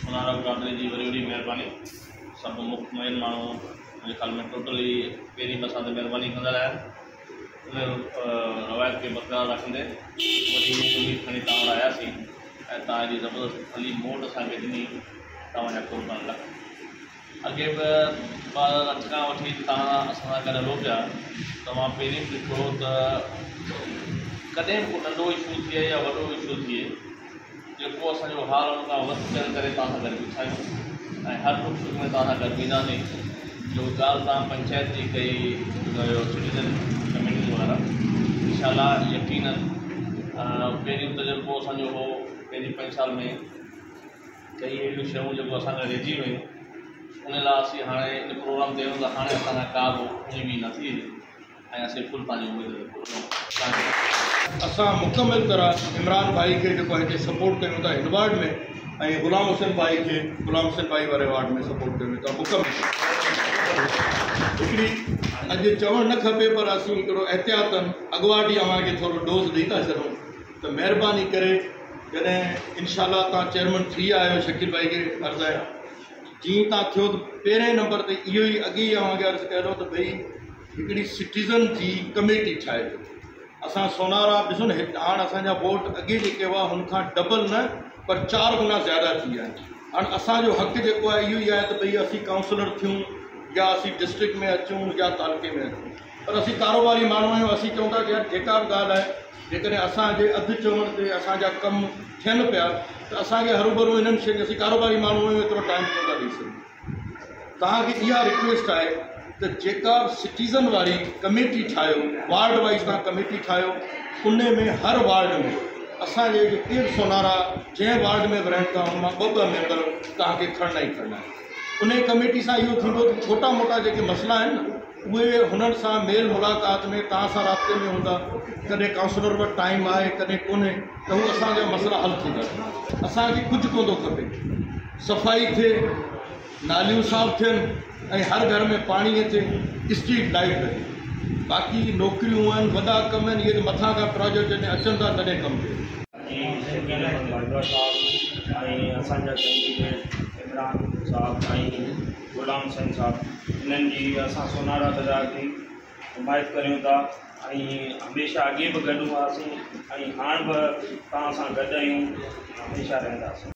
सोनारा बिरादरी की वरी वरी मेहरबानी। सब मुकमल मानू मुझे ख्याल में टोटली पेरी बसा मेहरबानी कंदा रवायत के बरकरार रखंदे वरी उम्मीद खणी तव्हां आयासीं ऐं तव्हांजी ज़बरदस्त भली मोट असांखे ॾिनी तव्हांजा कुर्बान लख। अॻे बि 2008 खां वठी तव्हां असां सां गॾु हलो पिया। तव्हां पहिरीं ॾिठो त कॾहिं बि को नंढो इशू थिए या वॾो इशू थिए जेको असांजो हाल हुन खां वधीक करे तव्हां सां गॾु बीठा आहियूं ऐं हर दुख सुख में तव्हां सां गॾु बीहंदासीं। जो ॻाल्हि तव्हां पंचायत जी कई सिटीज़न कमेटी वारा इंशाअल्लाह यकीनन पहिरियों तजुर्बो असांजो हो पहिरीं 5 साल में कई अहिड़ियूं शयूं जेको असांखे रहिजी वियूं उन लाइ असीं हाणे इन प्रोग्राम ते आहियूं त हाणे असांखां का बि उणिवी न थी ऐं असीं फुल पंहिंजी उमेद असां मुकमल तरह इमरान भाई के जो हिते सपोर्ट कयूं था हिन वार्ड में ऐं गुलाम हुसैन भाई के गुलाम हुसैन भाई वारे वार्ड में सपोर्ट कयूं था मुकमल। हिकिड़ी अॼु चवणु न खपे पर असीं हिकिड़ो एहतियातन अॻुवाट ई अव्हांखे थोरो डोज़ ॾेई था छॾूं त महिरबानी करे जॾहिं इनशाला तव्हां चेयरमैन थी आहियो शकील भाई खे अर्ज़ु आहे जीअं तव्हां थियो त पहिरें नंबर ते इहो ई अॻे ई अव्हांखे अर्ज़ु कयो त भई हिकिड़ी सिटीज़न जी कमेटी ठाहिजो। असां सोनारा ॾिसो न हाणे असांजा वोट अॻे जेके हुआ हुन खां डबल न पर 4 गुना ज़्यादा थी विया आहिनि। हाणे असांजो हक़ जेको आहे इहो ई आहे त भई असीं काउंसलर थियूं या असीं डिस्ट्रिक्ट में अचूं या तालुके में अचूं पर असीं कारोबारी माण्हू आहियूं। असीं चऊं था कि यार जेका बि ॻाल्हि आहे जेकॾहिं असांजे अधु चवण ते असांजा कम थियनि पिया त असांखे हरूभरू इन्हनि शयुनि असीं कारोबारी माण्हू आहियूं एतिरो टाइम कोन था ॾेई सघूं। तव्हांखे इहा रिक्वेस्ट आहे त जेका सिटीज़न वारी कमेटी ठाहियो वार्ड वाइज़ तव्हां कमेटी ठाहियो उन में हर वार्ड में असांजे केरु सोनारा जंहिं वार्ड में बि रहनि था उन मां 2-2 मेंबर तव्हांखे खणना ई खणना आहिनि। उन कमेटी सां इहो थींदो त छोटा मोटा जेके मसइला आहिनि न उहे हुननि सां मेल मुलाक़ात में तव्हां सां राब्ते में हूंदा। कॾहिं काउंसलर वटि टाइम आहे कॾहिं कोन्हे त हू असांजा मसइला हल थींदा। असांखे कुझु कोन थो खपे सफ़ाई थिए नालियूं साफ़ थियनि ऐं हर घर में पाणी अचे स्ट्रीट लाइट लॻे। बाक़ी नौकरियूं आहिनि वॾा कम आहिनि इहे त मथां खां प्रोजेक्ट जॾहिं अचनि था तॾहिं कमु थिए। असांजा कैंडिडेट इमरान साहब ऐं गुलाम हुसैन साहब इन्हनि जी असां सोनारा बाज़ार जी हिमायत करियूं था ऐं हमेशह अॻे बि गॾु हुआसीं ऐं हाणे बि तव्हां सां गॾु आहियूं हमेशह रहंदासीं।